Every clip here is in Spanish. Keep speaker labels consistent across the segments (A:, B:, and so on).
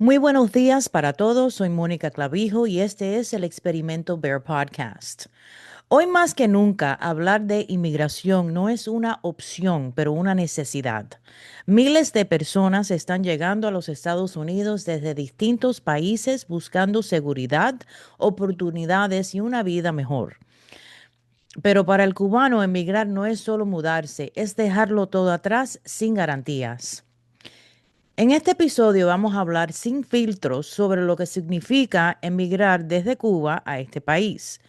A: Muy buenos días para todos, soy Mónica Clavijo y este es el Experimento Bear Podcast. Hoy más que nunca, hablar de inmigración no es una opción, pero una necesidad. Miles de personas están llegando a los Estados Unidos desde distintos países buscando seguridad, oportunidades y una vida mejor. Pero para el cubano, emigrar no es solo mudarse, es dejarlo todo atrás sin garantías. En este episodio vamos a hablar sin filtros sobre lo que significa emigrar desde Cuba a este país.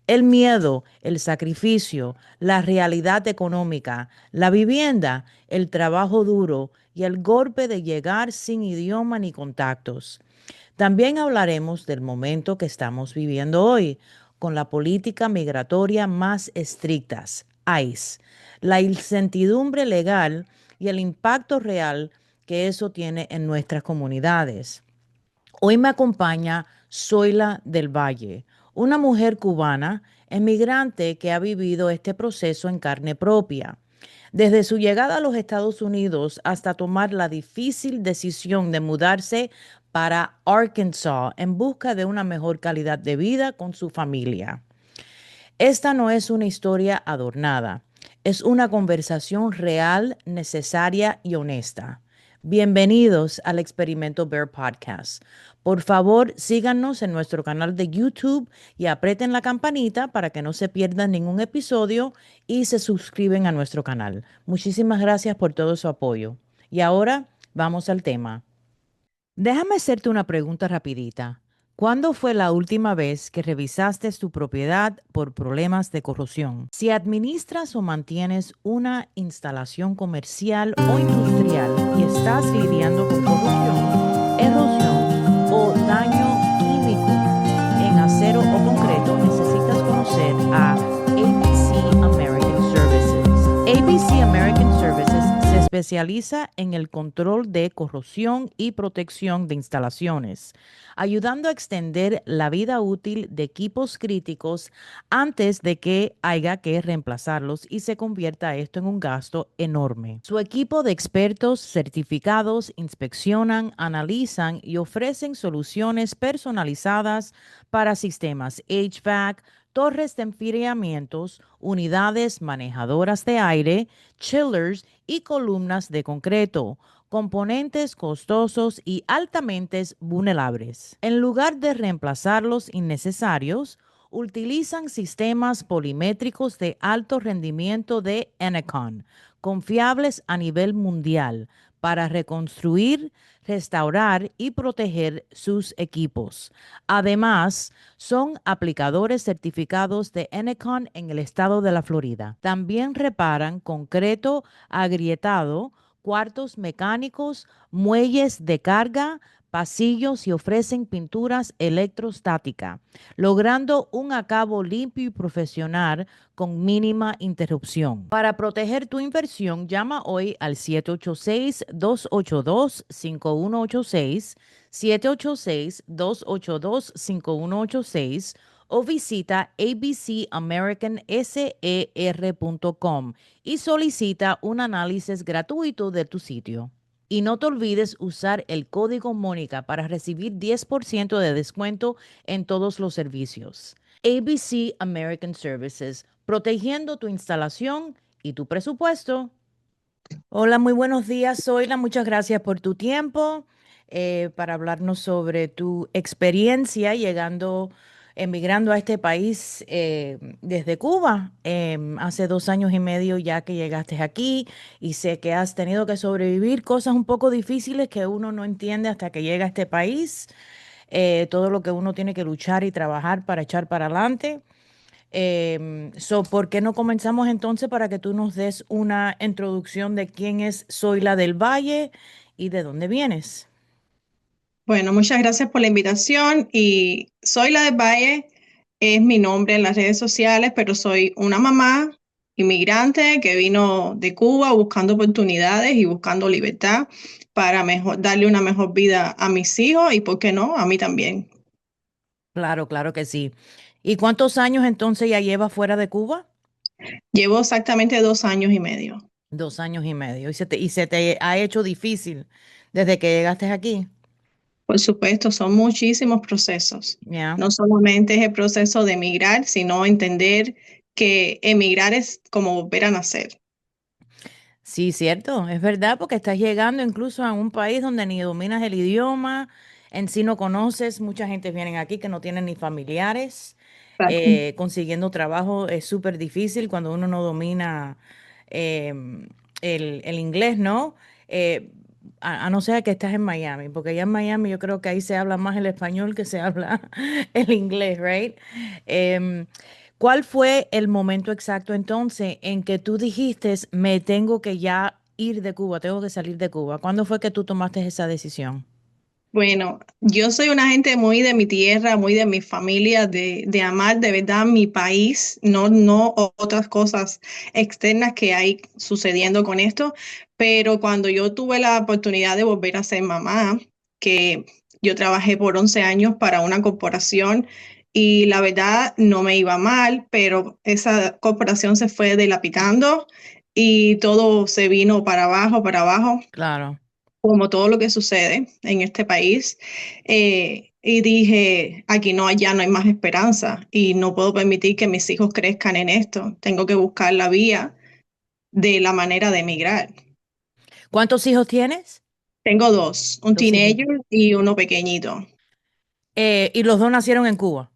A: El miedo, el sacrificio, la realidad económica, la vivienda, el trabajo duro y el golpe de llegar sin idioma ni contactos. También hablaremos del momento que estamos viviendo hoy, con la política migratoria más estrictas, ICE, la incertidumbre legal y el impacto real que eso tiene en nuestras comunidades. Hoy me acompaña Zoila del Valle, una mujer cubana emigrante que ha vivido este proceso en carne propia. Desde su llegada a los Estados Unidos hasta tomar la difícil decisión de mudarse para Arkansas en busca de una mejor calidad de vida con su familia. Esta no es una historia adornada, es una conversación real, necesaria y honesta. Bienvenidos al Experimento Bear Podcast. Por favor, síganos en nuestro canal de YouTube y aprieten la campanita para que no se pierdan ningún episodio y se suscriben a nuestro canal. Muchísimas gracias por todo su apoyo. Y ahora vamos al tema. Déjame hacerte una pregunta rapidita. ¿Cuándo fue la última vez que revisaste tu propiedad por problemas de corrosión? Si administras o mantienes una instalación comercial o industrial y estás lidiando con corrosión, erosión o daño químico en acero o concreto, necesitas conocer a ABC American Services. ABC American Services se especializa en el control de corrosión y protección de instalaciones, ayudando a extender la vida útil de equipos críticos antes de que haya que reemplazarlos y se convierta esto en un gasto enorme. Su equipo de expertos certificados inspeccionan, analizan y ofrecen soluciones personalizadas para sistemas HVAC, torres de enfriamientos, unidades manejadoras de aire, chillers y columnas de concreto, componentes costosos y altamente vulnerables. En lugar de reemplazar los innecesarios, utilizan sistemas polimétricos de alto rendimiento de Enercon, confiables a nivel mundial, para reconstruir, restaurar y proteger sus equipos. Además, son aplicadores certificados de Enercon en el estado de la Florida. También reparan concreto agrietado, cuartos mecánicos, muelles de carga, pasillos y ofrecen pinturas electrostática, logrando un acabo limpio y profesional con mínima interrupción. Para proteger tu inversión, llama hoy al 786-282-5186, 786-282-5186 o visita abcamericanser.com y solicita un análisis gratuito de tu sitio. Y no te olvides usar el código Mónica para recibir 10% de descuento en todos los servicios. ABC American Services, protegiendo tu instalación y tu presupuesto. Hola, muy buenos días, Zoila. Muchas gracias por tu tiempo para hablarnos sobre tu experiencia emigrando a este país desde Cuba. Hace 2 años y medio ya que llegaste aquí y sé que has tenido que sobrevivir cosas un poco difíciles que uno no entiende hasta que llega a este país. Todo lo que uno tiene que luchar y trabajar para echar para adelante. ¿Por qué no comenzamos entonces para que tú nos des una introducción de quién es Zoila del Valle y de dónde vienes?
B: Bueno, muchas gracias por la invitación y soy la de Valle, es mi nombre en las redes sociales, pero soy una mamá inmigrante que vino de Cuba buscando oportunidades y buscando libertad para darle una mejor vida a mis hijos y, ¿por qué no?, a mí también.
A: Claro, claro que sí. ¿Y cuántos años entonces ya llevas fuera de Cuba?
B: Llevo exactamente 2 años y medio.
A: 2 años y medio. ¿Y se te ha hecho difícil desde que llegaste aquí?
B: Por supuesto, son muchísimos procesos.
A: Ya.
B: No solamente es el proceso de emigrar, sino entender que emigrar es como volver a nacer.
A: Sí, cierto, es verdad, porque estás llegando incluso a un país donde ni dominas el idioma, en sí no conoces, mucha gente viene aquí que no tienen ni familiares,
B: Exacto.
A: consiguiendo trabajo es súper difícil cuando uno no domina em, el inglés, ¿no? Eh, a no ser que estás en Miami, porque allá en Miami yo creo que ahí se habla más el español que se habla el inglés, ¿right? Em, ¿Cuál fue el momento exacto entonces en que tú dijiste, me tengo que ya ir de Cuba, tengo que salir de Cuba? ¿Cuándo fue que tú tomaste esa decisión?
B: Bueno, yo soy una gente muy de mi tierra, muy de mi familia, de amar de verdad mi país, no otras cosas externas que hay sucediendo con esto. Pero cuando yo tuve la oportunidad de volver a ser mamá, que yo trabajé por 11 años para una corporación y la verdad no me iba mal, pero esa corporación se fue dilapidando y todo se vino para abajo
A: Claro.
B: como todo lo que sucede en este país. Y dije, aquí no, ya no hay más esperanza y no puedo permitir que mis hijos crezcan en esto. Tengo que buscar la vía de la manera de emigrar.
A: ¿Cuántos hijos tienes?
B: Tengo dos, un
A: Dos hijos.
B: teenager y uno pequeñito.
A: Y los dos nacieron en Cuba.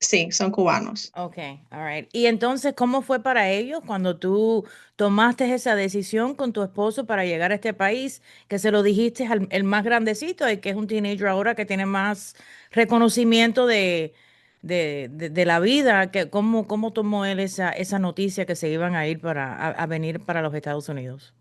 B: Sí, son cubanos.
A: Okay, all right. Y entonces, ¿cómo fue para ellos cuando tú tomaste esa decisión con tu esposo para llegar a este país, que se lo dijiste al el más grandecito, el que es un teenager ahora que tiene más reconocimiento de la vida? Que, ¿cómo tomó él esa noticia que se iban a ir a venir para los Estados Unidos?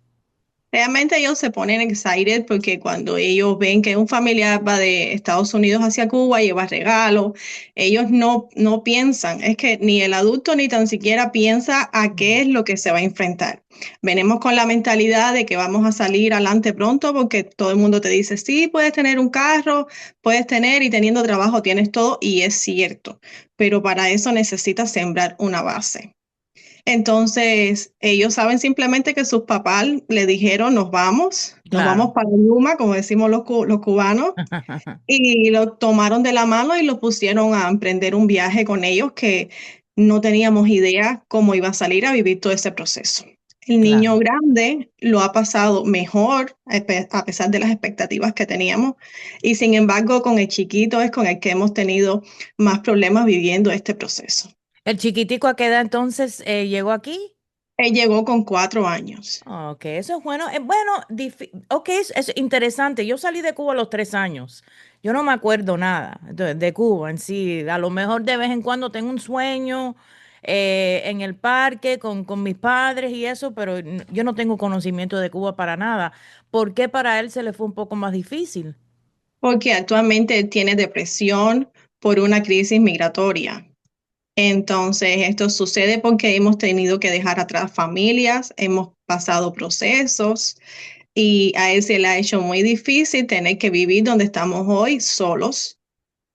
B: Realmente ellos se ponen excited porque cuando ellos ven que un familiar va de Estados Unidos hacia Cuba y lleva regalos, ellos no piensan, es que ni el adulto ni tan siquiera piensa a qué es lo que se va a enfrentar. Venimos con la mentalidad de que vamos a salir adelante pronto porque todo el mundo te dice, sí, puedes tener un carro, puedes tener y teniendo trabajo tienes todo y es cierto, pero para eso necesitas sembrar una base. Entonces, ellos saben simplemente que sus papás le dijeron, nos vamos
A: Claro.
B: para Yuma, como decimos los cubanos, y lo tomaron de la mano y lo pusieron a emprender un viaje con ellos que no teníamos idea cómo iba a salir a vivir todo ese proceso. El niño
A: Claro.
B: grande lo ha pasado mejor a pesar de las expectativas que teníamos y sin embargo con el chiquito es con el que hemos tenido más problemas viviendo este proceso.
A: ¿El chiquitico a qué edad entonces llegó aquí?
B: Él llegó con 4 años.
A: Ok, eso es bueno. Bueno, ok, es interesante. Yo salí de Cuba a los 3 años. Yo no me acuerdo nada de Cuba en sí. A lo mejor de vez en cuando tengo un sueño en el parque con mis padres y eso, pero yo no tengo conocimiento de Cuba para nada. ¿Por qué para él se le fue un poco más difícil?
B: Porque actualmente tiene depresión por una crisis migratoria. Entonces, esto sucede porque hemos tenido que dejar atrás familias, hemos pasado procesos y a él se le ha hecho muy difícil tener que vivir donde estamos hoy solos,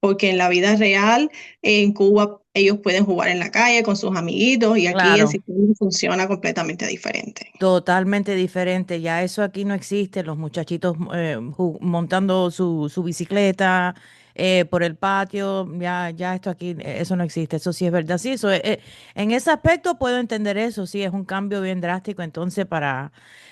B: porque en la vida real, en Cuba, ellos pueden jugar en la calle con sus amiguitos y aquí el
A: Claro.
B: sistema funciona completamente diferente.
A: Totalmente diferente, ya eso aquí no existe, los muchachitos montando su bicicleta por el patio, ya esto aquí, eso no existe, eso sí es verdad, sí, en ese aspecto puedo entender eso, sí, es un cambio bien drástico, entonces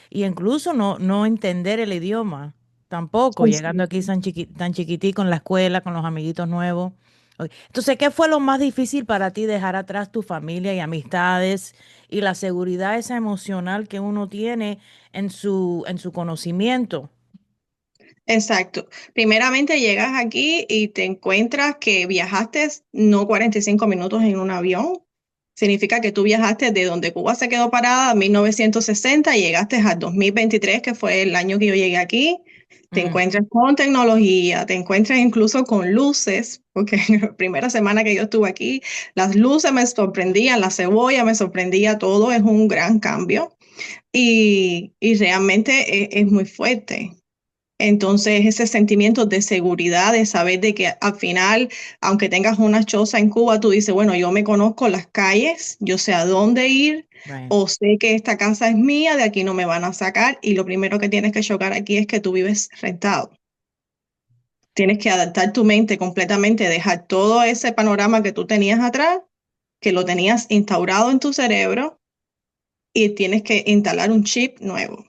A: y incluso no entender el idioma, tampoco, llegando aquí tan chiquitico en la escuela, con los amiguitos nuevos. Ok. Entonces, ¿qué fue lo más difícil para ti dejar atrás tu familia y amistades y la seguridad esa emocional que uno tiene en su conocimiento?
B: Exacto. Primeramente llegas aquí y te encuentras que viajaste no 45 minutos en un avión. Significa que tú viajaste de donde Cuba se quedó parada en 1960 y llegaste al 2023, que fue el año que yo llegué aquí. Te
A: Mm,
B: encuentras con tecnología, te encuentras incluso con luces, porque en la primera semana que yo estuve aquí, las luces me sorprendían, la cebolla me sorprendía, todo es un gran cambio y realmente es muy fuerte. Entonces, ese sentimiento de seguridad, de saber de que al final, aunque tengas una choza en Cuba, tú dices, bueno, yo me conozco las calles, yo sé a dónde ir,
A: right.
B: o sé que esta casa es mía, de aquí no me van a sacar, y lo primero que tienes que chocar aquí es que tú vives rentado. Tienes que adaptar tu mente completamente, dejar todo ese panorama que tú tenías atrás, que lo tenías instaurado en tu cerebro, y tienes que instalar un chip nuevo.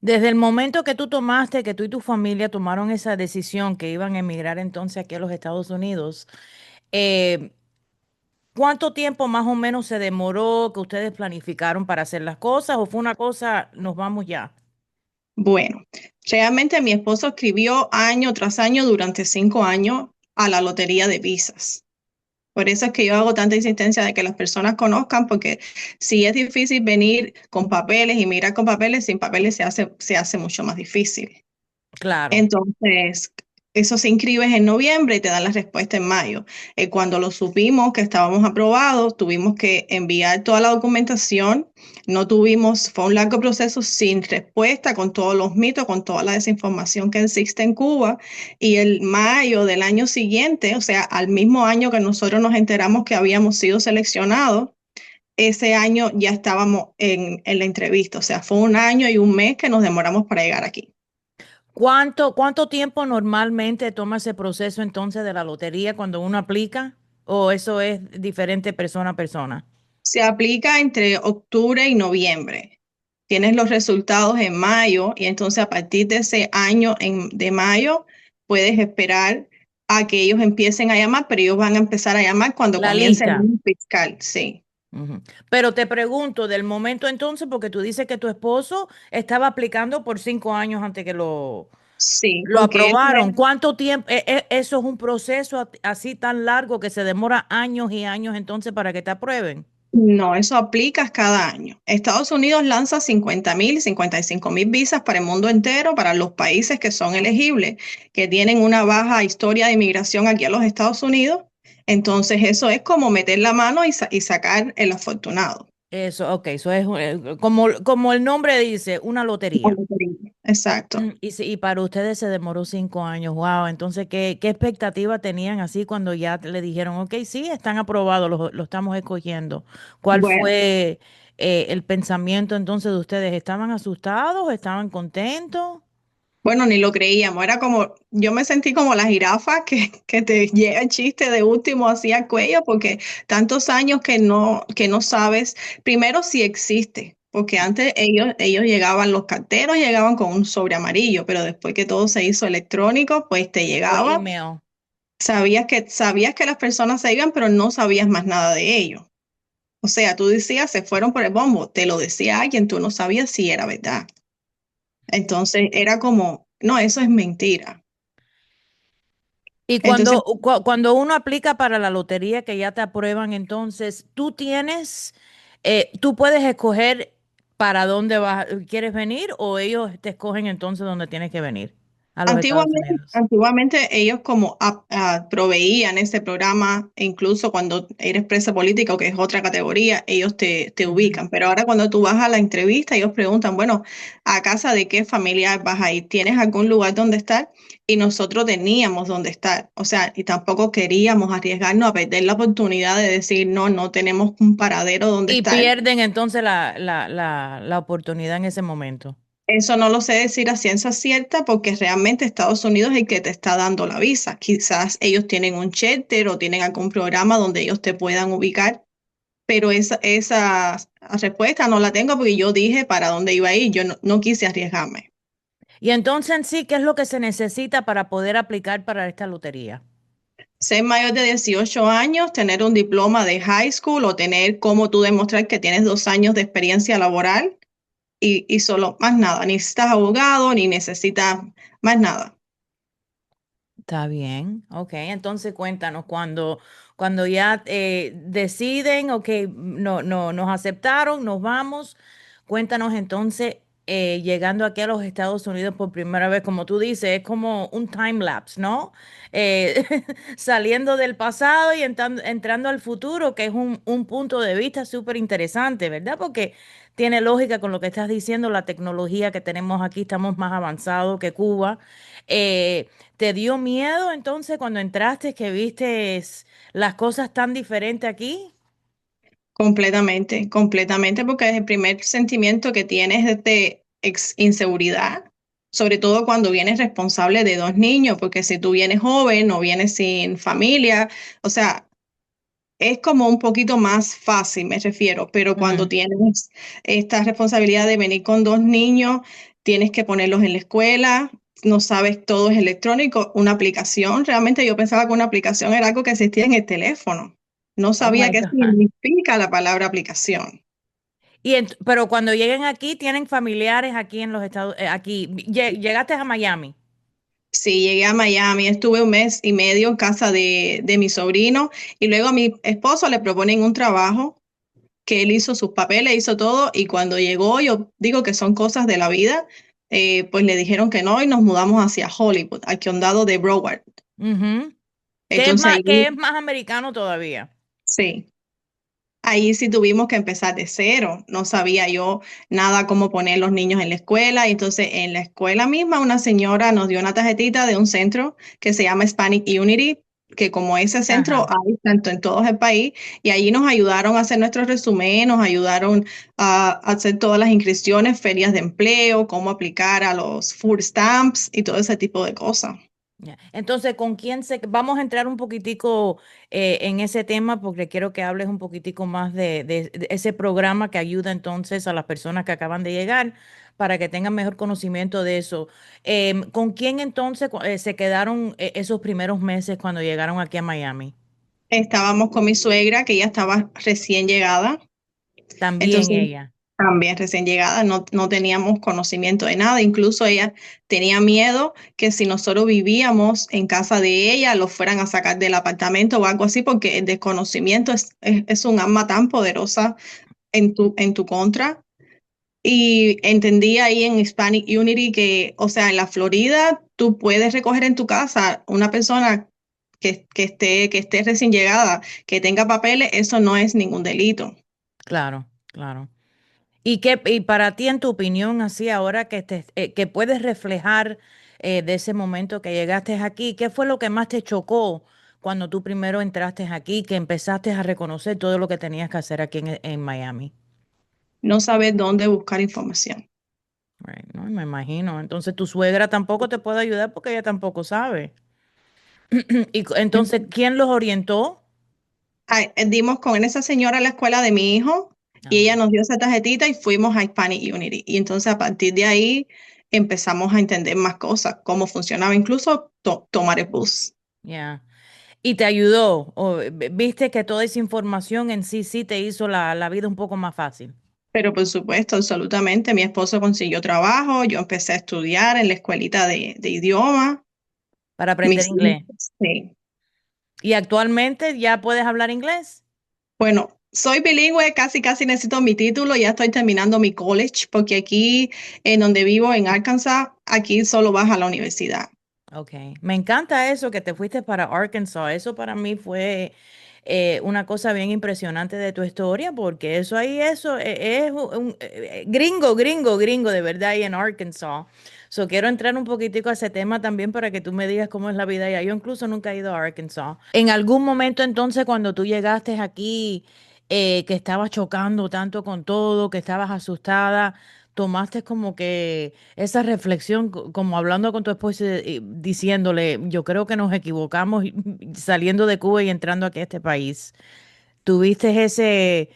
A: Desde el momento que tú tomaste, que tú y tu familia tomaron esa decisión que iban a emigrar entonces aquí a los Estados Unidos, eh, ¿cuánto tiempo más o menos se demoró que ustedes planificaron para hacer las cosas o fue una cosa, nos vamos ya?
B: Bueno, realmente mi esposo escribió año tras año durante 5 años a la lotería de visas. Por eso es que yo hago tanta insistencia de que las personas conozcan, porque si es difícil venir con papeles y mirar con papeles, sin papeles se hace mucho más difícil.
A: Claro.
B: Entonces, eso se inscribes en noviembre y te dan la respuesta en mayo. Cuando lo supimos que estábamos aprobados, tuvimos que enviar toda la documentación. No tuvimos, fue un largo proceso sin respuesta, con todos los mitos, con toda la desinformación que existe en Cuba. Y el mayo del año siguiente, o sea, al mismo año que nosotros nos enteramos que habíamos sido seleccionados, ese año ya estábamos en la entrevista. O sea, fue un año y un mes que nos demoramos para llegar aquí.
A: ¿Cuánto tiempo normalmente toma ese proceso entonces de la lotería cuando uno aplica? ¿O eso es diferente persona a persona?
B: Se aplica entre octubre y noviembre. Tienes los resultados en mayo y entonces a partir de ese año de mayo puedes esperar a que ellos empiecen a llamar, pero ellos van a empezar a llamar cuando
A: La
B: comience el
A: lista.
B: año fiscal. Sí,
A: Ujú. Pero te pregunto, del momento entonces, porque tú dices que tu esposo estaba aplicando por 5 años antes que
B: sí,
A: lo
B: porque
A: aprobaron. ¿Cuánto tiempo? ¿Eso es un proceso así tan largo que se demora años y años entonces para que te aprueben?
B: no, eso aplicas cada año. Estados Unidos lanza 50.000, 55.000 visas para el mundo entero, para los países que son elegibles, que tienen una baja historia de inmigración aquí a los Estados Unidos. Entonces, eso es como meter la mano y sacar el afortunado.
A: Eso, ok, eso es como el nombre dice, una lotería.
B: Exacto.
A: Y para ustedes se demoró 5 años. Wow, entonces, ¿qué expectativa tenían así cuando ya le dijeron, ok, sí, están aprobados, lo estamos escogiendo? ¿Cuál
B: Bueno,
A: fue el pensamiento entonces de ustedes? ¿Estaban asustados? ¿Estaban contentos?
B: bueno, ni lo creíamos. Era como, yo me sentí como la jirafa que te llega el chiste de último así al cuello, porque tantos años que no sabes, primero si existe, porque antes ellos llegaban, los carteros llegaban con un sobre amarillo, pero después que todo se hizo electrónico, pues te
A: Por
B: llegaba,
A: email.
B: sabías que las personas se iban, pero no sabías más nada de ellos. O sea, tú decías, se fueron por el bombo, te lo decía alguien, tú no sabías si era verdad. Entonces era como, no, eso es mentira.
A: Y
B: Entonces,
A: cuando uno aplica para la lotería que ya te aprueban, entonces tú puedes escoger para dónde quieres venir o ellos te escogen entonces dónde tienes que venir a los Estados
B: antiguamente,
A: Unidos.
B: antiguamente ellos como proveían ese programa, e incluso cuando eres presa política o que es otra categoría, ellos te
A: Ujú.
B: ubican. Pero ahora cuando tú vas a la entrevista, ellos preguntan, bueno, ¿a casa de qué familia vas a ir? ¿Tienes algún lugar donde estar? Y nosotros teníamos donde estar. O sea, y tampoco queríamos arriesgarnos a perder la oportunidad de decir, no, no tenemos un paradero donde
A: Y
B: estar.
A: pierden entonces la oportunidad en ese momento.
B: Eso no lo sé decir a ciencia cierta porque realmente Estados Unidos es el que te está dando la visa. Quizás ellos tienen un shelter o tienen algún programa donde ellos te puedan ubicar, pero esa respuesta no la tengo porque yo dije para dónde iba a ir. Yo no quise arriesgarme.
A: Y entonces en sí, ¿qué es lo que se necesita para poder aplicar para esta lotería?
B: Ser mayor de 18 años, tener un diploma de high school o tener cómo tú demostrar que tienes 2 años de experiencia laboral y solo más nada. Ni necesitas abogado ni necesitas más nada.
A: Está bien, ok. Entonces cuéntanos, cuando ya deciden, ok, no, no, nos aceptaron, nos vamos, cuéntanos entonces, llegando aquí a los Estados Unidos por primera vez, como tú dices, es como un time lapse, ¿no? Eh, saliendo del pasado y entrando al futuro, que es un punto de vista súper interesante, ¿verdad? Porque tiene lógica con lo que estás diciendo, la tecnología que tenemos aquí, estamos más avanzados que Cuba. ¿Te dio miedo entonces cuando entraste que viste las cosas tan diferentes aquí?
B: Completamente, completamente, porque es el primer sentimiento que tienes es de inseguridad, sobre todo cuando vienes responsable de dos niños, porque si tú vienes joven o vienes sin familia, o sea, es como un poquito más fácil, me refiero, pero cuando
A: Mm,
B: tienes esta responsabilidad de venir con dos niños, tienes que ponerlos en la escuela, no sabes, todo es electrónico, una aplicación, realmente yo pensaba que una aplicación era algo que existía en el teléfono, no
A: oh
B: sabía
A: my
B: qué
A: God.
B: significa la palabra aplicación.
A: Pero cuando lleguen aquí, tienen familiares aquí en los Estados, aquí, llegaste a Miami.
B: Sí, llegué a Miami, estuve un mes y medio en casa de mi sobrino y luego a mi esposo le proponen un trabajo que él hizo sus papeles, hizo todo y cuando llegó, yo digo que son cosas de la vida, pues le dijeron que no y nos mudamos hacia Hollywood, al condado de Broward.
A: Ujú.
B: Entonces ahí,
A: Que es más americano todavía.
B: sí. Ahí sí tuvimos que empezar de cero. No sabía yo nada cómo poner los niños en la escuela. Y entonces en la escuela misma una señora nos dio una tarjetita de un centro que se llama Hispanic Unity, que como ese centro
A: Ajá.
B: hay tanto en todo el país. Y allí nos ayudaron a hacer nuestro resumen, nos ayudaron a hacer todas las inscripciones, ferias de empleo, cómo aplicar a los food stamps y todo ese tipo de cosas.
A: Ya. Entonces, vamos a entrar un poquitico en ese tema porque quiero que hables un poquitico más de ese programa que ayuda entonces a las personas que acaban de llegar para que tengan mejor conocimiento de eso. ¿Con quién entonces se quedaron esos primeros meses cuando llegaron aquí a Miami?
B: Estábamos con mi suegra, que ya estaba recién llegada.
A: También
B: Entonces,
A: ella.
B: también recién llegada, no teníamos conocimiento de nada. Incluso ella tenía miedo que si nosotros vivíamos en casa de ella, lo fueran a sacar del apartamento o algo así, porque el desconocimiento es un arma tan poderosa en tu contra. Y entendí ahí en Hispanic Unity que, o sea, en la Florida, tú puedes recoger en tu casa una persona que esté recién llegada, que tenga papeles, eso no es ningún delito.
A: Claro, claro. Y para ti, en tu opinión, así ahora que puedes reflejar de ese momento que llegaste aquí, ¿qué fue lo que más te chocó cuando tú primero entraste aquí, que empezaste a reconocer todo lo que tenías que hacer aquí en Miami?
B: No saber dónde buscar información.
A: Right, no, me imagino. Entonces tu suegra tampoco te puede ayudar porque ella tampoco sabe. Entonces, ¿quién los orientó?
B: Dimos con esa señora a la escuela de mi hijo y ella
A: Ah,
B: nos dio esa tarjetita y fuimos a Hispanic Unity. Y entonces a partir de ahí empezamos a entender más cosas, cómo funcionaba, incluso tomar el bus.
A: ya. Y te ayudó. Viste que toda esa información en sí sí te hizo la vida un poco más fácil
B: Pero por supuesto, absolutamente, mi esposo consiguió trabajo, yo empecé a estudiar en la escuelita de idioma,
A: para aprender
B: mis
A: inglés.
B: hijos, sí.
A: ¿Y actualmente ya puedes hablar inglés?
B: Bueno, soy bilingüe, casi necesito mi título, ya estoy terminando mi college, porque aquí en donde vivo, en Arkansas, aquí solo vas a la universidad.
A: Ok, me encanta eso que te fuiste para Arkansas. Eso para mí fue una cosa bien impresionante de tu historia, porque eso es gringo, gringo, gringo, de verdad, ahí en Arkansas. So, quiero entrar un poquitico a ese tema también para que tú me digas cómo es la vida allá. Yo incluso nunca he ido a Arkansas. En algún momento entonces, cuando tú llegaste aquí, que estabas chocando tanto con todo, que estabas asustada, tomaste como que esa reflexión, como hablando con tu esposo y diciéndole, yo creo que nos equivocamos saliendo de Cuba y entrando aquí a este país. ¿Tuviste ese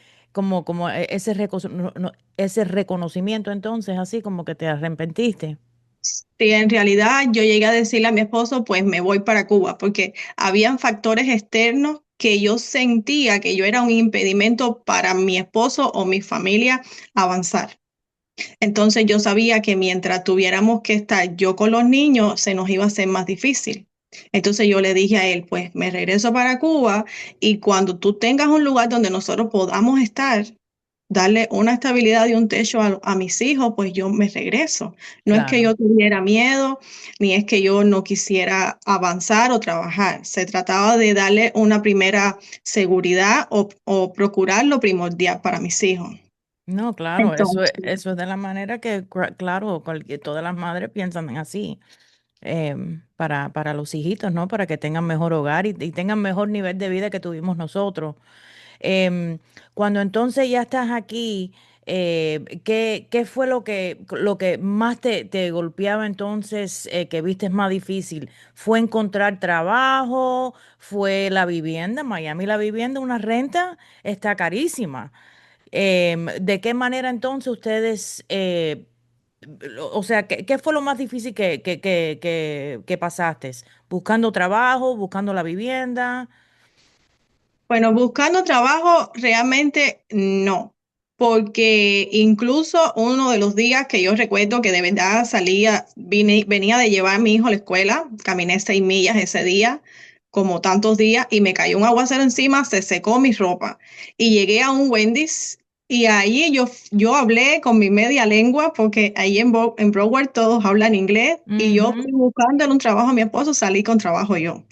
A: reconocimiento entonces, así como que te arrepentiste?
B: Sí, en realidad yo llegué a decirle a mi esposo, pues me voy para Cuba, porque habían factores externos que yo sentía que yo era un impedimento para mi esposo o mi familia avanzar. Entonces yo sabía que mientras tuviéramos que estar yo con los niños, se nos iba a hacer más difícil. Entonces yo le dije a él, pues me regreso para Cuba y cuando tú tengas un lugar donde nosotros podamos estar, darle una estabilidad y un techo a mis hijos, pues yo me regreso. No es que
A: Claro.
B: yo tuviera miedo, ni es que yo no quisiera avanzar o trabajar. Se trataba de darle una primera seguridad o procurar lo primordial para mis hijos.
A: No, claro,
B: Entonces,
A: eso es de la manera que, claro, todas las madres piensan en así, para los hijitos, ¿no? Para que tengan mejor hogar y tengan mejor nivel de vida que tuvimos nosotros. Cuando entonces ya estás aquí, ¿qué fue lo que más te golpeaba entonces, que viste más difícil? ¿Fue encontrar trabajo? ¿Fue la vivienda? Miami, la vivienda, una renta está carísima. ¿De qué manera entonces ustedes, o sea, qué fue lo más difícil que pasaste? ¿Buscando trabajo, buscando la vivienda?
B: Bueno, buscando trabajo realmente no, porque incluso uno de los días que yo recuerdo que de verdad venía de llevar a mi hijo a la escuela, caminé 6 millas ese día, como tantos días, y me cayó un aguacero encima, se secó mi ropa. Y llegué a un Wendy's y ahí yo hablé con mi media lengua, porque ahí en Broward todos hablan inglés, y yo fui
A: Ujú.
B: buscándole un trabajo a mi esposo, salí con trabajo yo.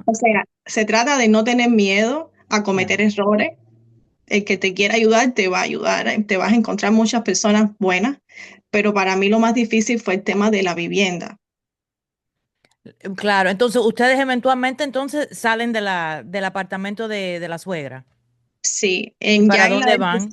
B: O sea, se trata de no tener miedo a
A: Ya.
B: cometer errores. El que te quiera ayudar te va a ayudar. Te vas a encontrar muchas personas buenas, pero para mí lo más difícil fue el tema de la vivienda.
A: Claro, entonces ustedes eventualmente entonces salen del apartamento de la suegra.
B: Sí,
A: ¿Y para dónde van?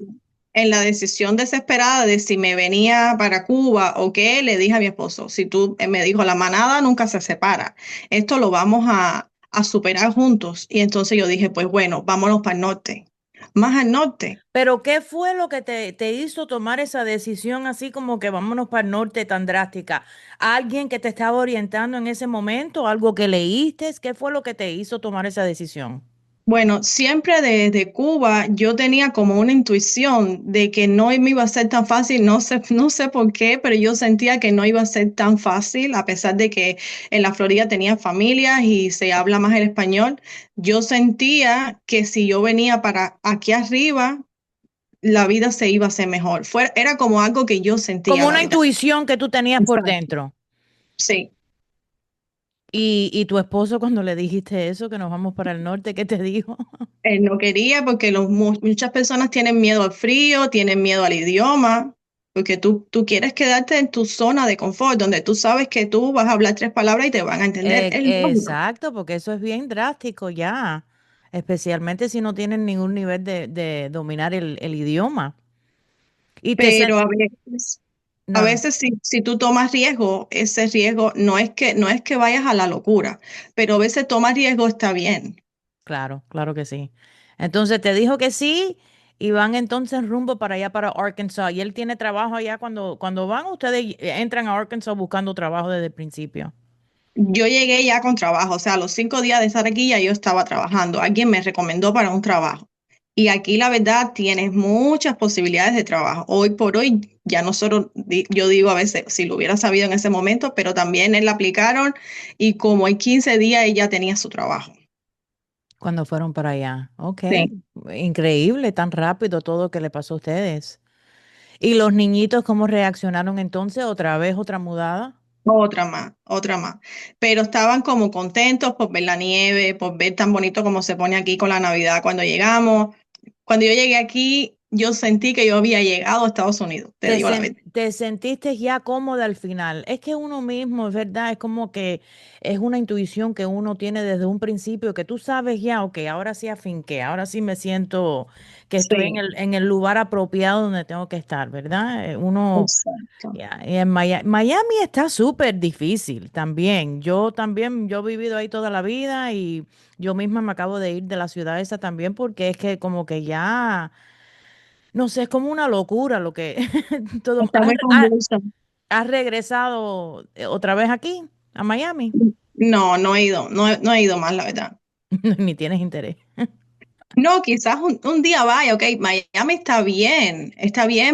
B: en la decisión desesperada de si me venía para Cuba o qué, le dije a mi esposo, si tú, me dijo, la manada nunca se separa, esto lo vamos a superar juntos. Y entonces yo dije, pues bueno, vámonos para el norte, más al norte.
A: Pero ¿qué fue lo que te hizo tomar esa decisión así como que vámonos para el norte tan drástica? ¿Alguien que te estaba orientando en ese momento? ¿Algo que leíste? ¿Qué fue lo que te hizo tomar esa decisión?
B: Bueno, siempre desde Cuba yo tenía como una intuición de que no me iba a ser tan fácil, no sé por qué, pero yo sentía que no iba a ser tan fácil, a pesar de que en la Florida tenía familias y se habla más el español. Yo sentía que si yo venía para aquí arriba, la vida se iba a hacer mejor. Era como algo que yo sentía,
A: Como
B: la
A: una
B: verdad.
A: intuición que tú tenías por
B: Exacto.
A: dentro.
B: Sí.
A: Y tu esposo cuando le dijiste eso, que nos vamos para el norte, ¿qué te dijo?
B: Él no quería porque muchas personas tienen miedo al frío, tienen miedo al idioma, porque tú quieres quedarte en tu zona de confort, donde tú sabes que tú vas a hablar 3 palabras y te van a entender. Es lógico.
A: Exacto, porque eso es bien drástico ya, especialmente si no tienen ningún nivel de dominar el idioma. Y te
B: Pero
A: sen-
B: a
A: no, no,
B: veces si tú tomas riesgo, ese riesgo no es que vayas a la locura, pero a veces tomar riesgo está bien.
A: claro, claro que sí. Entonces te dijo que sí y van entonces rumbo para allá, para Arkansas. Y él tiene trabajo allá cuando van, ustedes entran a Arkansas buscando trabajo desde el principio.
B: Yo llegué ya con trabajo, o sea, a los 5 días de estar aquí ya yo estaba trabajando. Alguien me recomendó para un trabajo. Y aquí la verdad tienes muchas posibilidades de trabajo. Hoy por hoy ya no solo, yo digo a veces, si lo hubiera sabido en ese momento, pero también él la aplicaron y como en 15 días ella tenía su trabajo.
A: Cuando fueron para allá. Ok,
B: Sí.
A: increíble, tan rápido todo que le pasó a ustedes. ¿Y los niñitos cómo reaccionaron entonces? ¿Otra vez otra mudada?
B: Otra más, otra más. Pero estaban como contentos por ver la nieve, por ver tan bonito como se pone aquí con la Navidad cuando llegamos. Cuando yo llegué aquí, yo sentí que yo había llegado a Estados Unidos, te digo la verdad.
A: Te sentiste ya cómoda al final? Es que uno mismo, es verdad, es como que es una intuición que uno tiene desde un principio, que tú sabes ya, ok, ahora sí afinqué, ahora sí me siento que estoy
B: Sí,
A: en el lugar apropiado donde tengo que estar, ¿verdad? Uno,
B: exacto.
A: ya, y en Miami está súper difícil también. Yo he vivido ahí toda la vida y yo misma me acabo de ir de la ciudad esa también porque es que como que ya... No sé, es como una locura lo que todo.
B: Está muy convulso.
A: ¿Has regresado otra vez aquí, a Miami?
B: No, no he ido, no he ido más, la verdad.
A: Ni tienes interés.
B: No, quizás un día vaya, ok, Miami está bien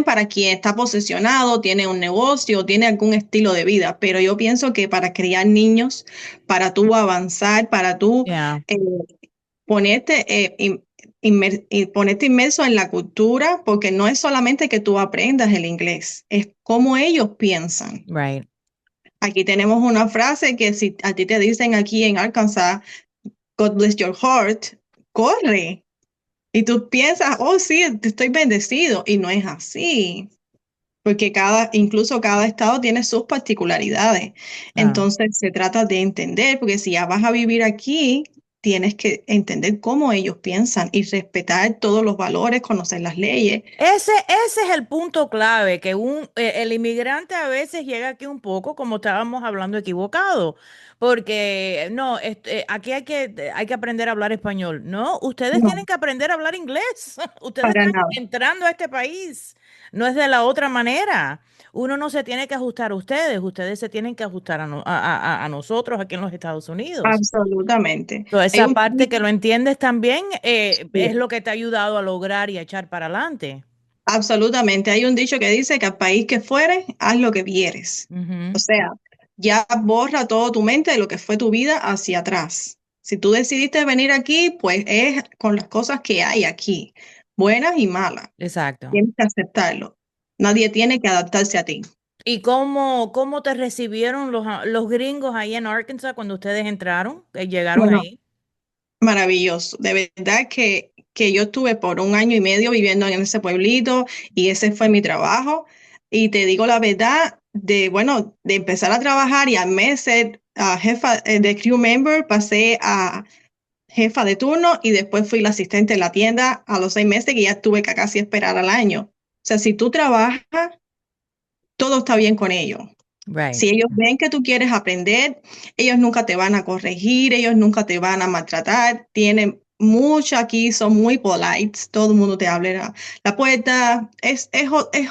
B: para quien está posesionado, tiene un negocio, tiene algún estilo de vida, pero yo pienso que para criar niños, para tú avanzar, para tú
A: Yeah,
B: eh, ponerte inmerso en la cultura, porque no es solamente que tú aprendas el inglés, es cómo ellos piensan.
A: right.
B: Aquí tenemos una frase que si a ti te dicen aquí en Arkansas, God bless your heart, corre. Y tú piensas, oh sí, estoy bendecido. Y no es así, porque incluso cada estado tiene sus particularidades.
A: Ah,
B: Entonces se trata de entender, porque si ya vas a vivir aquí, tienes que entender cómo ellos piensan y respetar todos los valores, conocer las leyes.
A: Ese es el punto clave, que el inmigrante a veces llega aquí un poco, como estábamos hablando, equivocado, porque no, aquí hay que aprender a hablar español. No, ustedes
B: No,
A: tienen que aprender a hablar inglés. Ustedes
B: para
A: están
B: nada.
A: entrando a este país. No es de la otra manera. Uno no se tiene que ajustar a ustedes se tienen que ajustar a nosotros aquí en los Estados Unidos.
B: Absolutamente.
A: Toda
B: Hay
A: esa
B: un,
A: parte que lo entiendes también es
B: sí,
A: lo que te ha ayudado a lograr y a echar para adelante.
B: absolutamente. Hay un dicho que dice que al país que fueres, haz lo que vieres. O
A: Ujú.
B: sea, ya borra todo tu mente de lo que fue tu vida hacia atrás. Si tú decidiste venir aquí, pues es con las cosas que hay aquí, buenas y malas.
A: Exacto.
B: Tienes que aceptarlo. Nadie tiene que adaptarse a ti.
A: ¿Y cómo te recibieron los gringos ahí en Arkansas cuando ustedes entraron, llegaron
B: Bueno,
A: ahí?
B: maravilloso. De verdad que yo estuve por un año y medio viviendo en ese pueblito y ese fue mi trabajo. Y te digo la verdad, bueno, de empezar a trabajar y al mes ser jefa de crew member, pasé a jefa de turno y después fui la asistente de la tienda a los 6 meses que ya tuve que casi esperar al año. O sea, si tú trabajas, todo está bien con ellos.
A: Right.
B: Si ellos ven que tú quieres aprender, ellos nunca te van a corregir, ellos nunca te van a maltratar. Tienen mucho aquí, son muy polite, todo el mundo te abre la puerta, es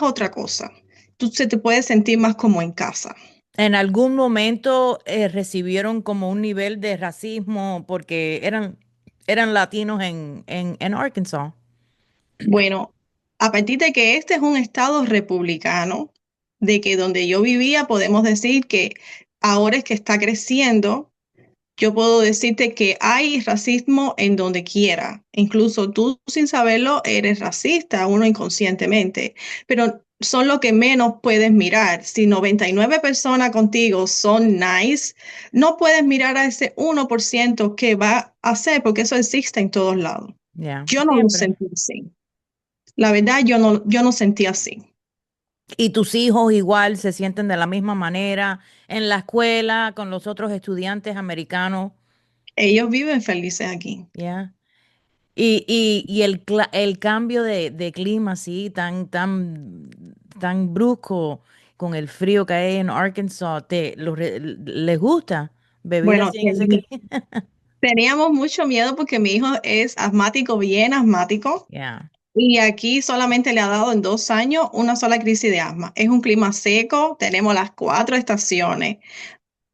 B: otra cosa. Tú se te puedes sentir más como en casa.
A: ¿En algún momento recibieron como un nivel de racismo porque eran latinos en Arkansas?
B: Bueno, a partir de que este es un estado republicano, de que donde yo vivía, podemos decir que ahora es que está creciendo. Yo puedo decirte que hay racismo en donde quiera. Incluso tú sin saberlo eres racista, uno inconscientemente, pero son lo que menos puedes mirar. Si 99 personas contigo son nice, no puedes mirar a ese 1% que va a hacer, porque eso existe en todos lados.
A: Ya,
B: Yo no lo
A: siempre.
B: sentí así. La verdad, yo no sentí así.
A: ¿Y tus hijos igual se sienten de la misma manera en la escuela con los otros estudiantes americanos?
B: Ellos viven felices aquí.
A: ¿Ya? Y el cambio de clima así tan brusco con el frío que hay en Arkansas, ¿les gusta vivir
B: Bueno,
A: así en ese clima?
B: teníamos mucho miedo porque mi hijo es asmático, bien asmático.
A: Ya.
B: Y aquí solamente le ha dado en 2 años una sola crisis de asma. Es un clima seco, tenemos las 4 estaciones.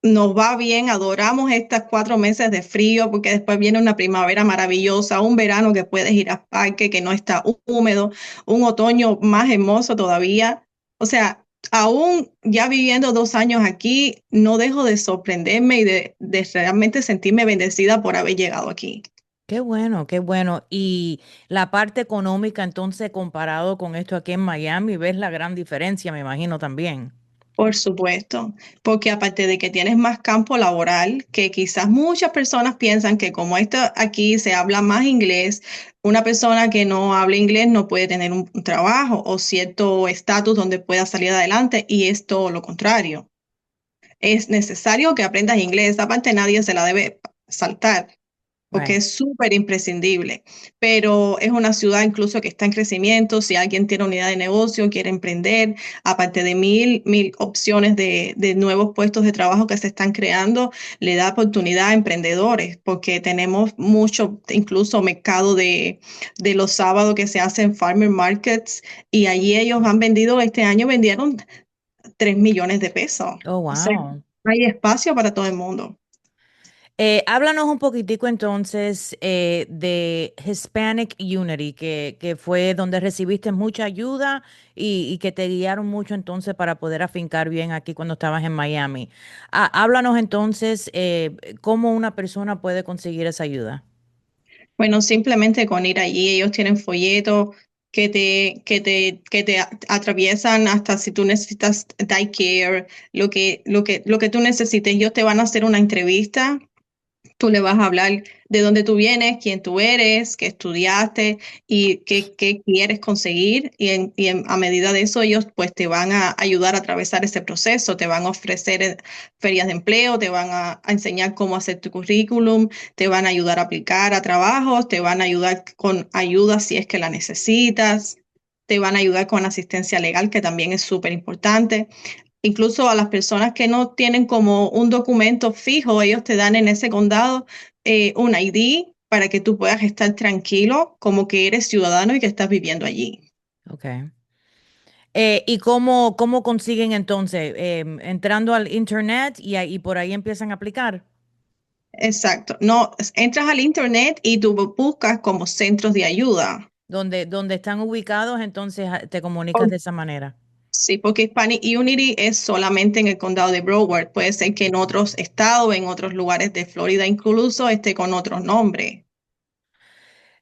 B: Nos va bien, adoramos estos 4 meses de frío porque después viene una primavera maravillosa, un verano que puedes ir al parque que no está húmedo, un otoño más hermoso todavía. O sea, aún ya viviendo 2 años aquí, no dejo de sorprenderme y de realmente sentirme bendecida por haber llegado aquí.
A: Qué bueno, qué bueno. Y la parte económica, entonces, comparado con esto aquí en Miami, ves la gran diferencia, me imagino también.
B: Por supuesto, porque aparte de que tienes más campo laboral, que quizás muchas personas piensan que como esto aquí se habla más inglés, una persona que no habla inglés no puede tener un trabajo o cierto estatus donde pueda salir adelante y es todo lo contrario. Es necesario que aprendas inglés, esa parte nadie se la debe saltar porque
A: Right.
B: es súper imprescindible, pero es una ciudad incluso que está en crecimiento. Si alguien tiene una idea de negocio, quiere emprender, aparte de mil opciones de nuevos puestos de trabajo que se están creando, le da oportunidad a emprendedores, porque tenemos mucho, incluso mercado de los sábados que se hacen farmer markets, y allí ellos han vendido, este año vendieron 3 millones de pesos.
A: Oh,
B: O sea,
A: wow.
B: hay espacio para todo el mundo.
A: Háblanos un poquitico entonces de Hispanic Unity, que fue donde recibiste mucha ayuda y que te guiaron mucho entonces para poder afincar bien aquí cuando estabas en Miami. Háblanos entonces cómo una persona puede conseguir esa ayuda.
B: Bueno, simplemente con ir allí, ellos tienen folletos que te atraviesan hasta si tú necesitas daycare, lo que tú necesites. Ellos te van a hacer una entrevista Tú le vas a hablar de dónde tú vienes, quién tú eres, qué estudiaste y qué quieres conseguir. A medida de eso, ellos pues te van a ayudar a atravesar ese proceso, te van a ofrecer ferias de empleo, te van a enseñar cómo hacer tu currículum, te van a ayudar a aplicar a trabajos, te van a ayudar con ayuda si es que la necesitas, te van a ayudar con asistencia legal, que también es súper importante. Incluso a las personas que no tienen como un documento fijo, ellos te dan en ese condado un ID para que tú puedas estar tranquilo como que eres ciudadano y que estás viviendo allí.
A: Okay. ¿Y cómo consiguen entonces? Entrando al internet y por ahí empiezan a aplicar,
B: Exacto. No, entras al internet y tú buscas como centros de ayuda.
A: donde están ubicados, entonces te comunicas de esa manera.
B: Sí, porque Hispanic Unity es solamente en el condado de Broward. Puede ser que en otros estados, en otros lugares de Florida incluso esté con otro nombre.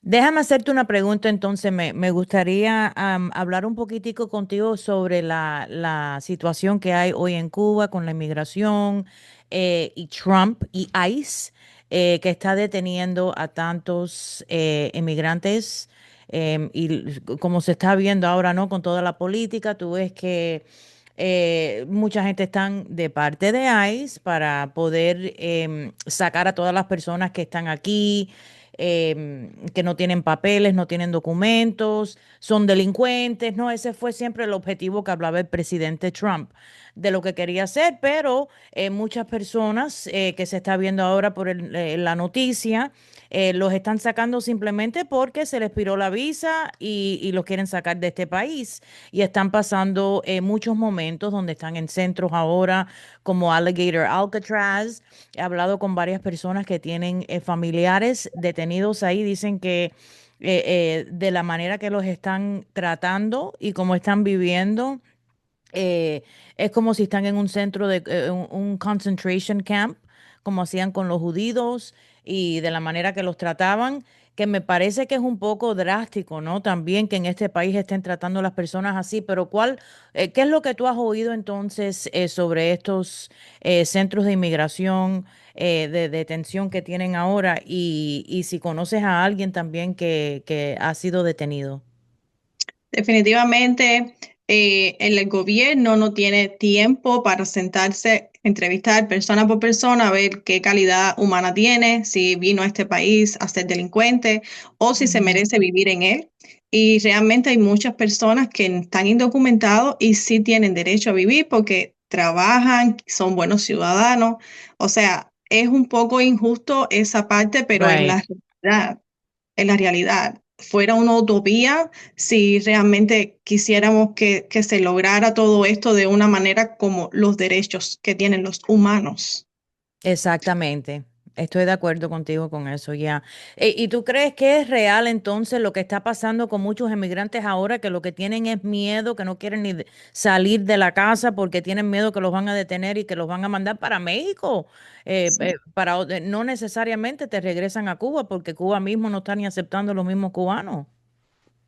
A: Déjame hacerte una pregunta, entonces me gustaría hablar un poquitico contigo sobre la situación que hay hoy en Cuba con la inmigración y Trump y ICE, que está deteniendo a tantos inmigrantes como se está viendo ahora, ¿no? Con toda la política, tú ves que mucha gente están de parte de ICE para poder sacar a todas las personas que están aquí que no tienen papeles, no tienen documentos, son delincuentes, ¿no? Ese fue siempre el objetivo que hablaba el presidente Trump de lo que quería hacer, pero muchas personas que se está viendo ahora por la noticia, los están sacando simplemente porque se les expiró la visa y los quieren sacar de este país. Y están pasando muchos momentos donde están en centros ahora como Alligator Alcatraz. He hablado con varias personas que tienen familiares detenidos ahí, dicen que de la manera que los están tratando y cómo están viviendo, eh, es como si están en un centro de un concentration camp, como hacían con los judíos y de la manera que los trataban, que me parece que es un poco drástico, ¿no? También que en este país estén tratando a las personas así, pero ¿qué es lo que tú has oído entonces sobre estos centros de inmigración, de detención que tienen ahora y si conoces a alguien también que ha sido detenido?
B: Definitivamente, el gobierno no tiene tiempo para sentarse, entrevistar persona por persona, a ver qué calidad humana tiene, si vino a este país a ser delincuente o si se
A: Ujú.
B: merece vivir en él. Y realmente hay muchas personas que están indocumentados y sí tienen derecho a vivir porque trabajan, son buenos ciudadanos. O sea, es un poco injusto esa parte, pero
A: Right.
B: en la realidad. Fuera una utopía si realmente quisiéramos que se lograra todo esto de una manera como los derechos que tienen los humanos.
A: Exactamente. Estoy de acuerdo contigo con eso, ya. ¿Y tú crees que es real entonces lo que está pasando con muchos emigrantes ahora, que lo que tienen es miedo, que no quieren salir de la casa porque tienen miedo que los van a detener y que los van a mandar para México? No necesariamente te regresan a Cuba porque Cuba mismo no está ni aceptando los mismos cubanos.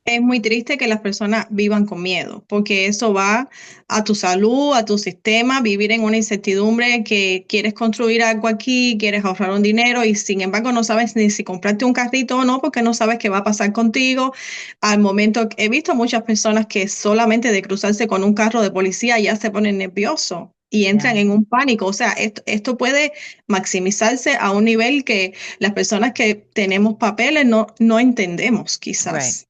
B: Es muy triste que las personas vivan con miedo, porque eso va a tu salud, a tu sistema, vivir en una incertidumbre que quieres construir algo aquí, quieres ahorrar un dinero y sin embargo no sabes ni si comprarte un carrito o no, porque no sabes qué va a pasar contigo. Al momento, he visto muchas personas que solamente de cruzarse con un carro de policía ya se ponen nerviosos y entran
A: Ya.
B: en un pánico. O sea, esto puede maximizarse a un nivel que las personas que tenemos papeles no entendemos
A: Right.
B: quizás,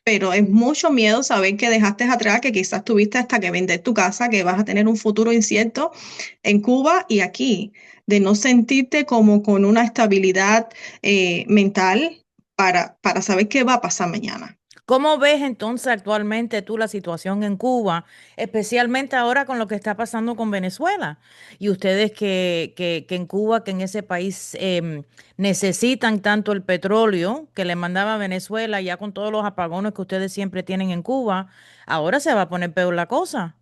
B: pero es mucho miedo saber que dejaste atrás, que quizás tuviste hasta que vender tu casa, que vas a tener un futuro incierto en Cuba y aquí, de no sentirte como con una estabilidad mental para saber qué va a pasar mañana.
A: ¿Cómo ves entonces actualmente tú la situación en Cuba, especialmente ahora con lo que está pasando con Venezuela? Y ustedes que en Cuba, que en ese país necesitan tanto el petróleo que le mandaba a Venezuela, ya con todos los apagones que ustedes siempre tienen en Cuba, ahora se va a poner peor la cosa.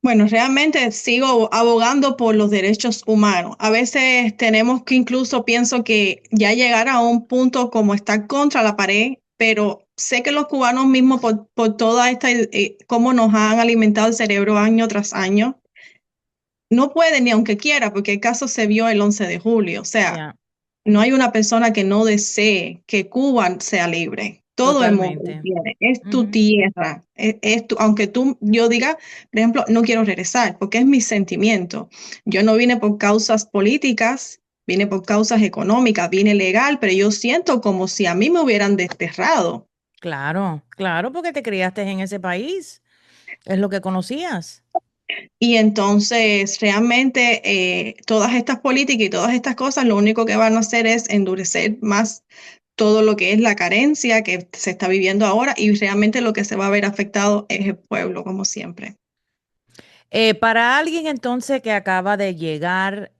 B: Bueno, realmente sigo abogando por los derechos humanos. A veces tenemos que incluso pienso que ya llegar a un punto como estar contra la pared, pero sé que los cubanos mismos por toda esta, cómo nos han alimentado el cerebro año tras año, no puede ni aunque quiera, porque el caso se vio el 11 de julio. O sea,
A: Ya,
B: no hay una persona que no desee que Cuba sea libre. Todo el mundo lo
A: totalmente.
B: quiere. Es tu
A: Ujú.
B: tierra. Aunque yo diga, por ejemplo, no quiero regresar, porque es mi sentimiento. Yo no vine por causas políticas, vine por causas económicas, vine legal, pero yo siento como si a mí me hubieran desterrado.
A: Claro, claro, porque te criaste en ese país, es lo que conocías.
B: Y entonces, realmente, todas estas políticas y todas estas cosas, lo único que van a hacer es endurecer más todo lo que es la carencia que se está viviendo ahora y realmente lo que se va a ver afectado es el pueblo, como siempre.
A: Para alguien entonces que acaba de llegar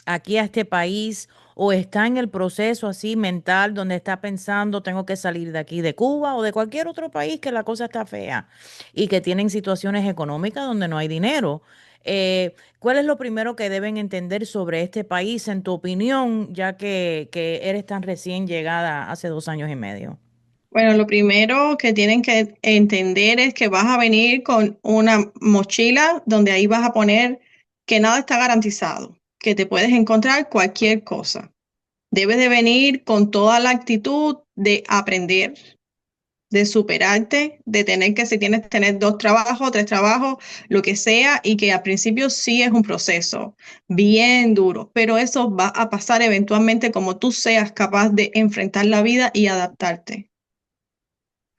A: aquí a este país o está en el proceso así mental donde está pensando tengo que salir de aquí de Cuba o de cualquier otro país que la cosa está fea y que tienen situaciones económicas donde no hay dinero, ¿cuál es lo primero que deben entender sobre este país en tu opinión, ya que eres tan recién llegada hace 2 años y medio?
B: Bueno, lo primero que tienen que entender es que vas a venir con una mochila donde ahí vas a poner que nada está garantizado, que te puedes encontrar cualquier cosa. Debes de venir con toda la actitud de aprender, de superarte, de tener que si tienes que tener dos trabajos, tres trabajos, lo que sea, y que al principio sí es un proceso bien duro, pero eso va a pasar eventualmente como tú seas capaz de enfrentar la vida y adaptarte.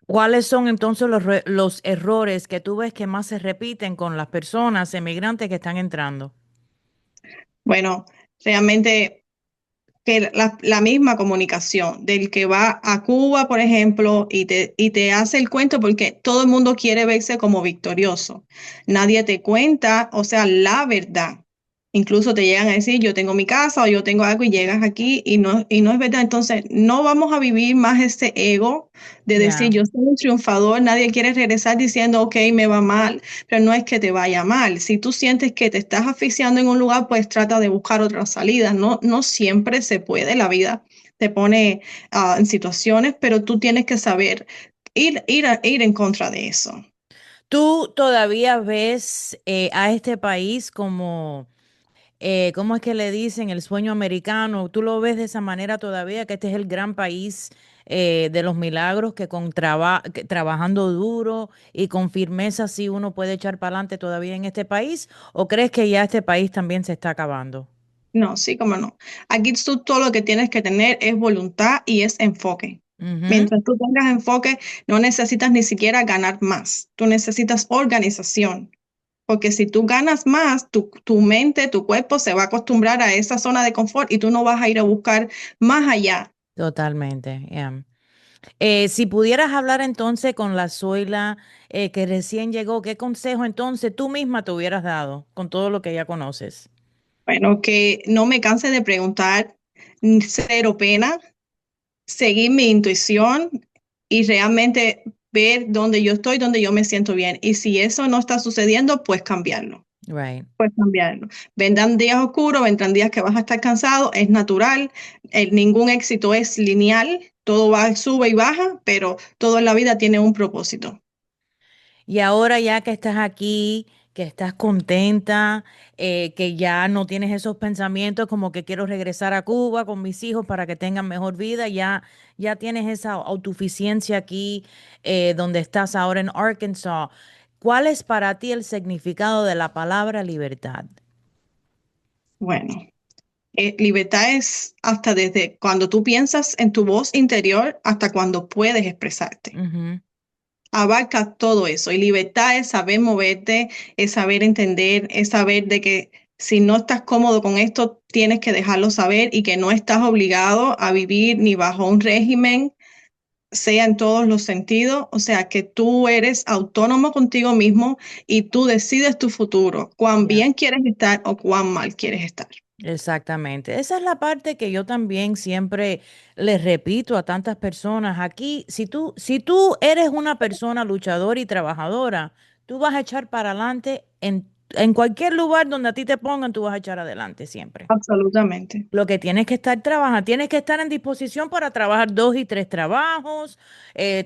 A: ¿Cuáles son entonces los errores que tú ves que más se repiten con las personas emigrantes que están entrando?
B: Bueno, realmente que la misma comunicación del que va a Cuba, por ejemplo, y te hace el cuento porque todo el mundo quiere verse como victorioso. Nadie te cuenta, o sea, la verdad. Incluso te llegan a decir, yo tengo mi casa o yo tengo algo y llegas aquí y no es verdad. Entonces, no vamos a vivir más este ego de decir,
A: Ya,
B: yo soy un triunfador, nadie quiere regresar diciendo, ok, me va mal, pero no es que te vaya mal. Si tú sientes que te estás asfixiando en un lugar, pues trata de buscar otras salidas. No, no siempre se puede, la vida te pone en situaciones, pero tú tienes que saber ir en contra de eso.
A: ¿tú todavía ves a este país como, cómo es que le dicen, el sueño americano? ¿Tú lo ves de esa manera todavía, que este es el gran país de los milagros, que que trabajando duro y con firmeza sí uno puede echar para adelante todavía en este país? ¿O crees que ya este país también se está acabando?
B: No, sí, como no. Aquí tú todo lo que tienes que tener es voluntad y es enfoque.
A: Ujú.
B: Mientras tú tengas enfoque, no necesitas ni siquiera ganar más. Tú necesitas organización. Porque si tú ganas más, tu mente, tu cuerpo se va a acostumbrar a esa zona de confort y tú no vas a ir a buscar más allá.
A: Totalmente, ya. Si pudieras hablar entonces con la Zoila que recién llegó, ¿qué consejo entonces tú misma te hubieras dado con todo lo que ya conoces?
B: Bueno, que no me canse de preguntar, cero pena, seguir mi intuición y realmente ver dónde yo estoy, dónde yo me siento bien. Y si eso no está sucediendo, pues cambiarlo.
A: Right.
B: Pues cambiarlo. Vendrán días oscuros, vendrán días que vas a estar cansado, es natural, ningún éxito es lineal, todo va, sube y baja, pero todo en la vida tiene un propósito.
A: Y ahora ya que estás aquí, que estás contenta, que ya no tienes esos pensamientos como que quiero regresar a Cuba con mis hijos para que tengan mejor vida, ya tienes esa autosuficiencia aquí donde estás ahora en Arkansas. ¿Cuál es para ti el significado de la palabra libertad?
B: Bueno, libertad es hasta desde cuando tú piensas en tu voz interior hasta cuando puedes expresarte.
A: Ujú.
B: Abarca todo eso. Y libertad es saber moverte, es saber entender, es saber de que si no estás cómodo con esto, tienes que dejarlo saber y que no estás obligado a vivir ni bajo un régimen, sea en todos los sentidos. O sea, que tú eres autónomo contigo mismo y tú decides tu futuro, cuán
A: Ya.
B: bien quieres estar o cuán mal quieres estar.
A: Exactamente. Esa es la parte que yo también siempre les repito a tantas personas. Aquí, si tú eres una persona luchadora y trabajadora, tú vas a echar para adelante en En cualquier lugar donde a ti te pongan, tú vas a echar adelante siempre.
B: absolutamente.
A: Lo que tienes que estar trabajando, tienes que estar en disposición para trabajar 2 y 3 trabajos,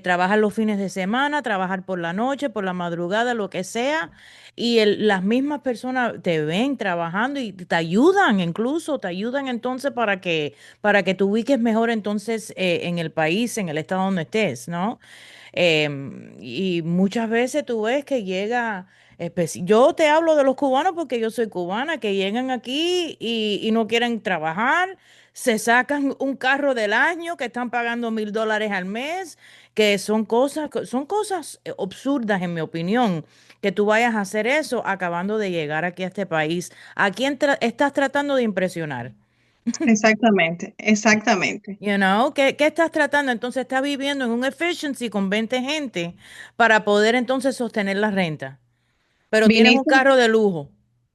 A: trabajar los fines de semana, trabajar por la noche, por la madrugada, lo que sea. Y las mismas personas te ven trabajando y te ayudan, incluso te ayudan entonces para que te ubiques mejor entonces en el país, en el estado donde estés, ¿no? Y muchas veces tú ves que llega, yo te hablo de los cubanos porque yo soy cubana, que llegan aquí y no quieren trabajar, se sacan un carro del año que están pagando $1,000 al mes, que son cosas absurdas en mi opinión, que tú vayas a hacer eso acabando de llegar aquí a este país. ¿A quién estás tratando de impresionar?
B: Exactamente, exactamente.
A: ¿Qué estás tratando? Entonces estás viviendo en un efficiency con 20 gente para poder entonces sostener la renta. Pero tienes un
B: Viniste,
A: carro de lujo.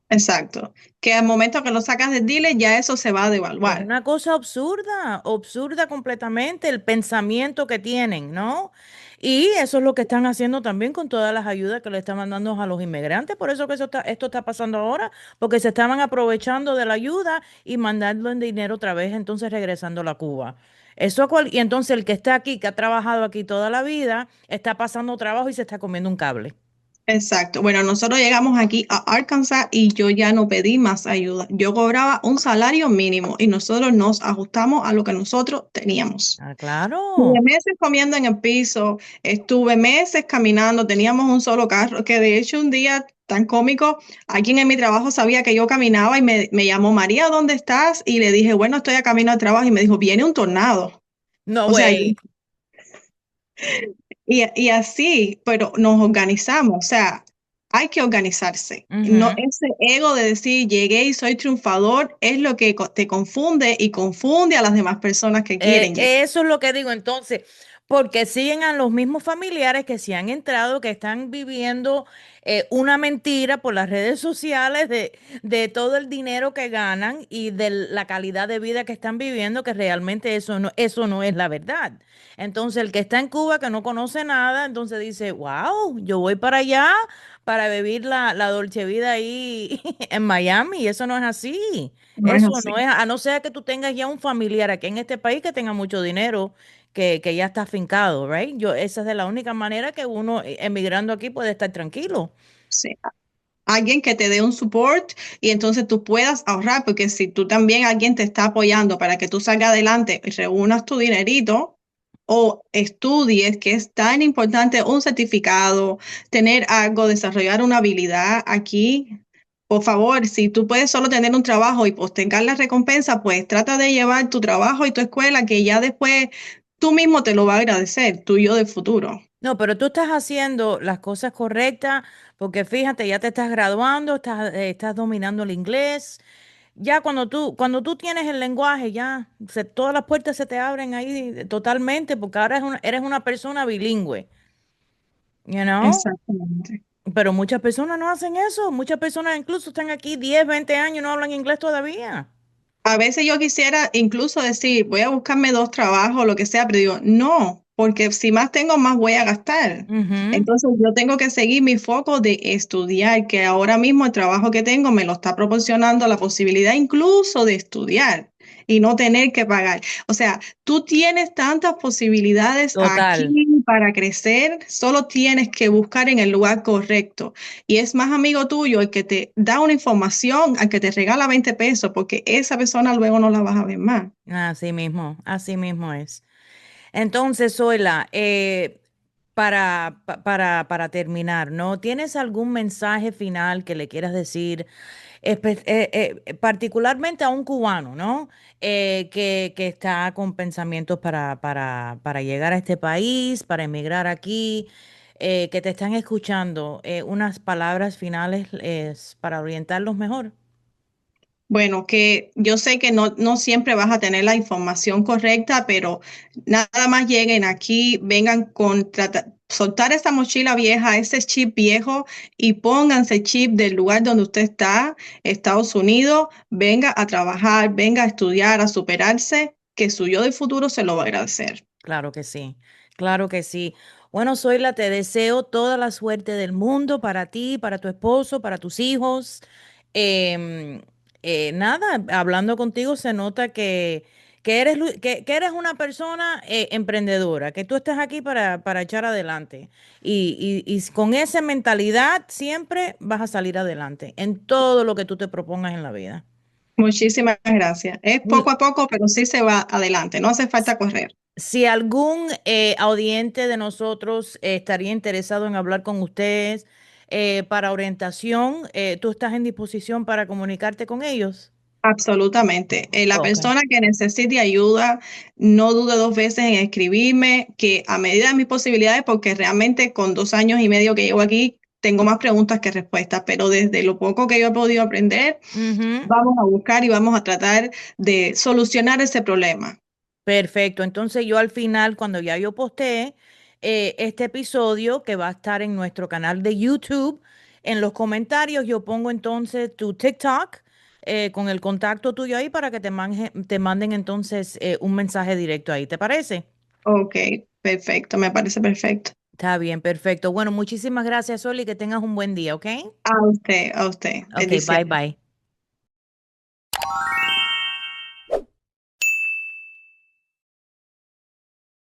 B: exacto. Que al momento que lo sacas del dealer, ya eso se va a
A: Es
B: devaluar.
A: una cosa absurda, absurda completamente el pensamiento que tienen, ¿no? Y eso es lo que están haciendo también con todas las ayudas que le están mandando a los inmigrantes. Por eso que esto está pasando ahora, porque se estaban aprovechando de la ayuda y mandando el dinero otra vez, entonces regresando a Cuba. Y entonces el que está aquí, que ha trabajado aquí toda la vida, está pasando trabajo y se está comiendo un cable.
B: Exacto. Bueno, nosotros llegamos aquí a Arkansas y yo ya no pedí más ayuda. Yo cobraba un salario mínimo y nosotros nos ajustamos a lo que nosotros teníamos.
A: Ah,
B: Estuve
A: claro.
B: meses comiendo en el piso, estuve meses caminando, teníamos un solo carro, que de hecho un día tan cómico, alguien en mi trabajo sabía que yo caminaba y me llamó, María, ¿dónde estás? Y le dije, bueno, estoy a camino al trabajo y me dijo, viene un tornado.
A: No,
B: O sea,
A: güey.
B: y así, pero nos organizamos, o sea, hay que organizarse. No,
A: Ujú.
B: ese ego de decir llegué y soy triunfador es lo que te confunde y confunde a las demás personas que quieren llegar.
A: Eso es lo que digo entonces, porque siguen a los mismos familiares que se han entrado, que están viviendo una mentira por las redes sociales de todo el dinero que ganan y de la calidad de vida que están viviendo, que realmente eso no es la verdad. Entonces, el que está en Cuba, que no conoce nada, entonces dice, wow, yo voy para allá para vivir la dolce vida ahí en Miami, y eso no es así.
B: No es
A: Eso no
B: así.
A: es, a no ser que tú tengas ya un familiar aquí en este país que tenga mucho dinero, que ya está afincado, right? Esa es de la única manera que uno emigrando aquí puede estar tranquilo.
B: Sí. Alguien que te dé un support y entonces tú puedas ahorrar, porque si tú también alguien te está apoyando para que tú salgas adelante y reúnas tu dinerito o estudies, que es tan importante un certificado, tener algo, desarrollar una habilidad aquí. Por favor, si tú puedes solo tener un trabajo y postergar la recompensa, pues trata de llevar tu trabajo y tu escuela, que ya después tú mismo te lo va a agradecer, tu yo del futuro.
A: No, pero tú estás haciendo las cosas correctas porque fíjate, ya te estás graduando, estás dominando el inglés. Ya cuando tú tienes el lenguaje, ya todas las puertas se te abren ahí totalmente porque ahora eres una persona bilingüe, you know?
B: Exactamente.
A: Pero muchas personas no hacen eso. Muchas personas incluso están aquí 10, 20 años y no hablan inglés todavía.
B: A veces yo quisiera incluso decir, voy a buscarme dos trabajos, lo que sea, pero digo, no, porque si más tengo, más voy a gastar.
A: Ujú.
B: Entonces yo tengo que seguir mi foco de estudiar, que ahora mismo el trabajo que tengo me lo está proporcionando la posibilidad incluso de estudiar y no tener que pagar. O sea, tú tienes tantas posibilidades
A: Total.
B: aquí para crecer, solo tienes que buscar en el lugar correcto. Y es más amigo tuyo el que te da una información, al que te regala 20 pesos, porque esa persona luego no la vas a ver más.
A: Así mismo es. Entonces, Zoila, para terminar, ¿no? ¿Tienes algún mensaje final que le quieras decir, particularmente a un cubano, ¿no? Que está con pensamientos para llegar a este país, para emigrar aquí, que te están escuchando, unas palabras finales para orientarlos mejor.
B: Bueno, que yo sé que no siempre vas a tener la información correcta, pero nada más lleguen aquí, vengan con soltar esa mochila vieja, ese chip viejo y pónganse chip del lugar donde usted está, Estados Unidos, venga a trabajar, venga a estudiar, a superarse, que su yo del futuro se lo va a agradecer.
A: Claro que sí, claro que sí. Bueno, Zoila, te deseo toda la suerte del mundo para ti, para tu esposo, para tus hijos. Em, Nada, hablando contigo se nota que eres una persona emprendedora, que tú estás aquí para echar adelante. Y con esa mentalidad siempre vas a salir adelante en todo lo que tú te propongas en la vida.
B: Muchísimas gracias. Es poco a poco, pero sí se va adelante. No hace falta correr.
A: Si algún audiente de nosotros estaría interesado en hablar con ustedes para orientación, ¿tú estás en disposición para comunicarte con ellos?
B: Absolutamente. La
A: Ok.
B: persona que necesite ayuda, no dude dos veces en escribirme, que a medida de mis posibilidades, porque realmente con 2 años y medio que llevo aquí, tengo más preguntas que respuestas, pero desde lo poco que yo he podido aprender,
A: Ujú.
B: vamos a buscar y vamos a tratar de solucionar ese problema.
A: Perfecto. Entonces yo al final, cuando ya yo postee este episodio que va a estar en nuestro canal de YouTube, en los comentarios yo pongo entonces tu TikTok con el contacto tuyo ahí para que te manden entonces un mensaje directo ahí. ¿Te parece?
B: Ok, perfecto, me parece perfecto.
A: Está bien, perfecto. Bueno, muchísimas gracias, Oli, que tengas un buen día, ¿ok?
B: A usted,
A: Ok, bye
B: bendiciones.
A: bye.